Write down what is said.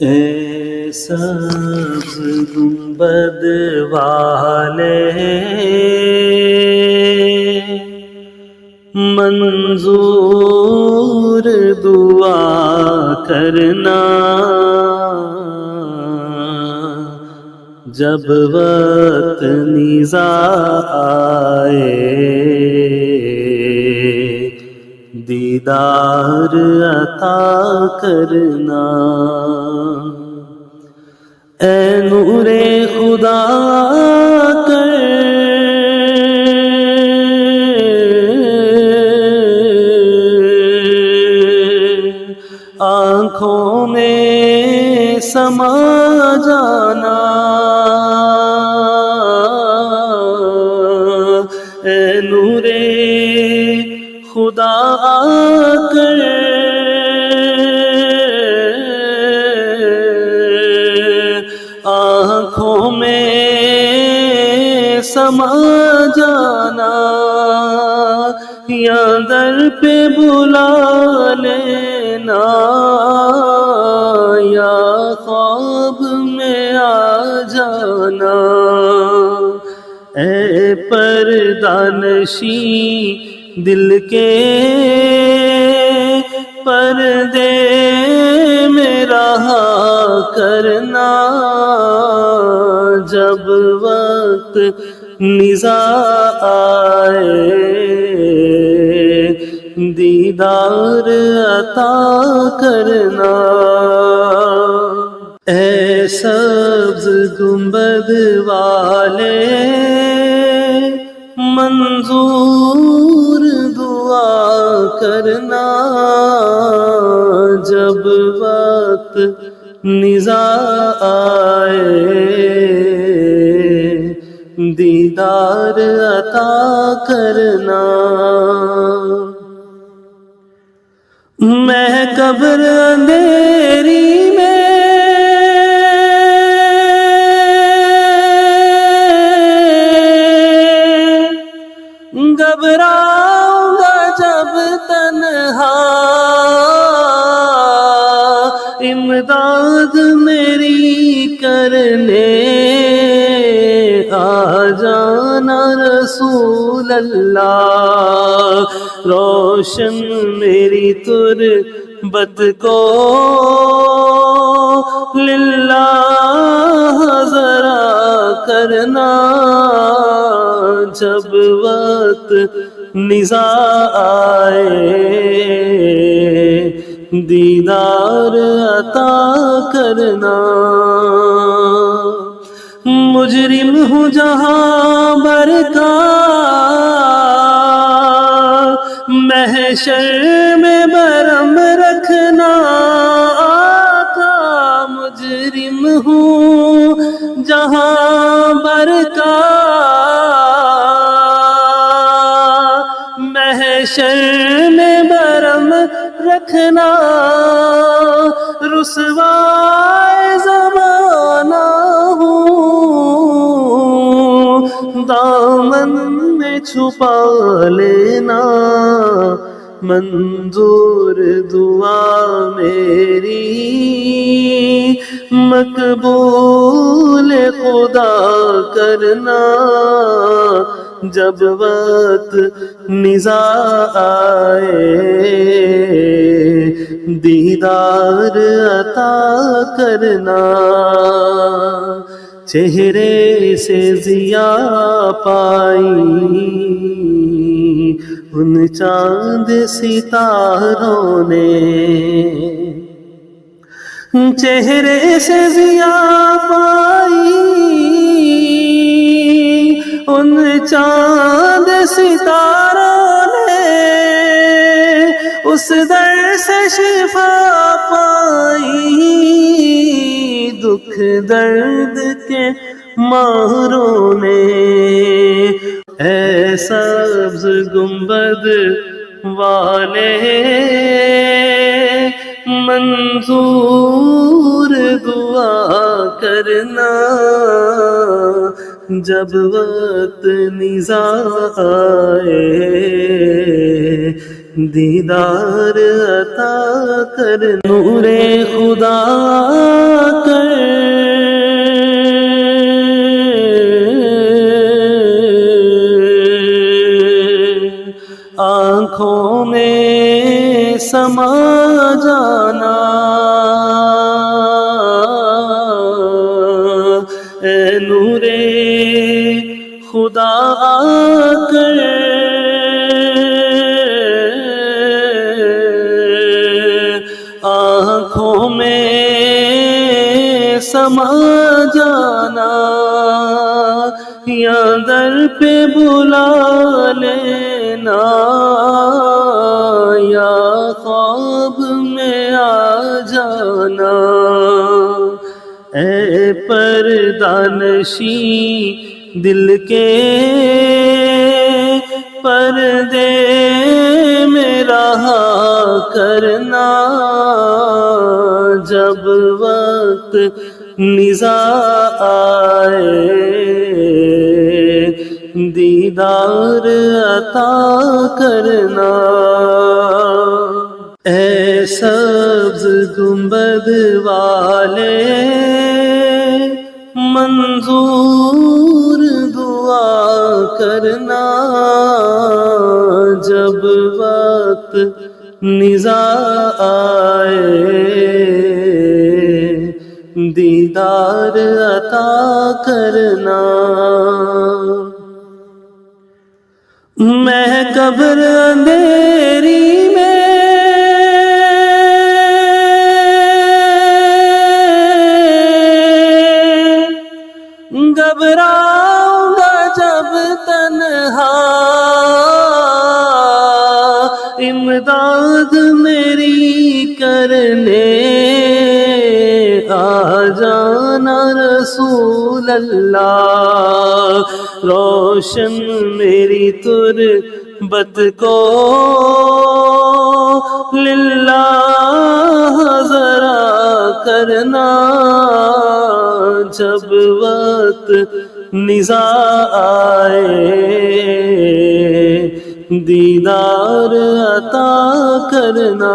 اے سبز گنبد والے منظور دعا کرنا، جب وقت نزاع آئے دیدار عطا کرنا۔ اے نور خدا کر آنکھوں میں سما جانا، اے نور خدا کر آنکھوں میں سما جانا، یا در پہ بلا لینا یا خواب میں آ جانا۔ اے پردہ نشین دل کے پردے میں رہا کرنا، جب وقت نزاع آئے دیدار عطا کرنا۔ اے سبز گنبد والے منظور دعا کرنا، جب وقت نزاع آئے دیدار عطا کرنا۔ میں قبر اندھیری میں گھبراؤں گا جب تنہا، امداد میری کرنے آ جانا رسول اللہ، روشن میری تربت کو للہ ذرا کرنا، جب وقت نزاع آئے دیدار عطا کرنا۔ مجرم ہوں جہاں برکا محشر میں برم رکھنا، آقا مجرم ہوں جہاں برکا محشر میں برم رکھنا، رسوائے زمانہ ہوں دامن میں چھپا لینا، منظور دعا میری مقبول خدا کرنا، جب وقت نزاع آئے دیدار عطا کرنا۔ چہرے سے ضیا پائی ان چاند ستاروں نے، چہرے سے ضیا پائی ان چاند ستاروں نے، اس در سے شفا پائی دکھ درد کے ماہروں نے۔ اے سبز گنبد والے منظور دعا کرنا، جب وقت نظر آئے دیدار عطا کر نور خدا کر آنکھوں میں سما جانا اے نور خدا کر آنکھوں میں سما جانا یا در پہ بلا لینا یا خواب میں آ جانا اے پردہ نشیں دل کے پردے میں رہا کرنا جب وقت نظر آئے دیدار عطا کرنا اے سبز گنبد والے منظور دعا کرنا جب وقت نظر آئے دیدار عطا کرنا میں قبر اندھیری میں گھبراؤں گا جب تنہا امداد میری کرنے آ جانا رسول اللہ روشن میری تربت کو للہ ذرا کرنا جب وقت نظر آئے دیدار عطا کرنا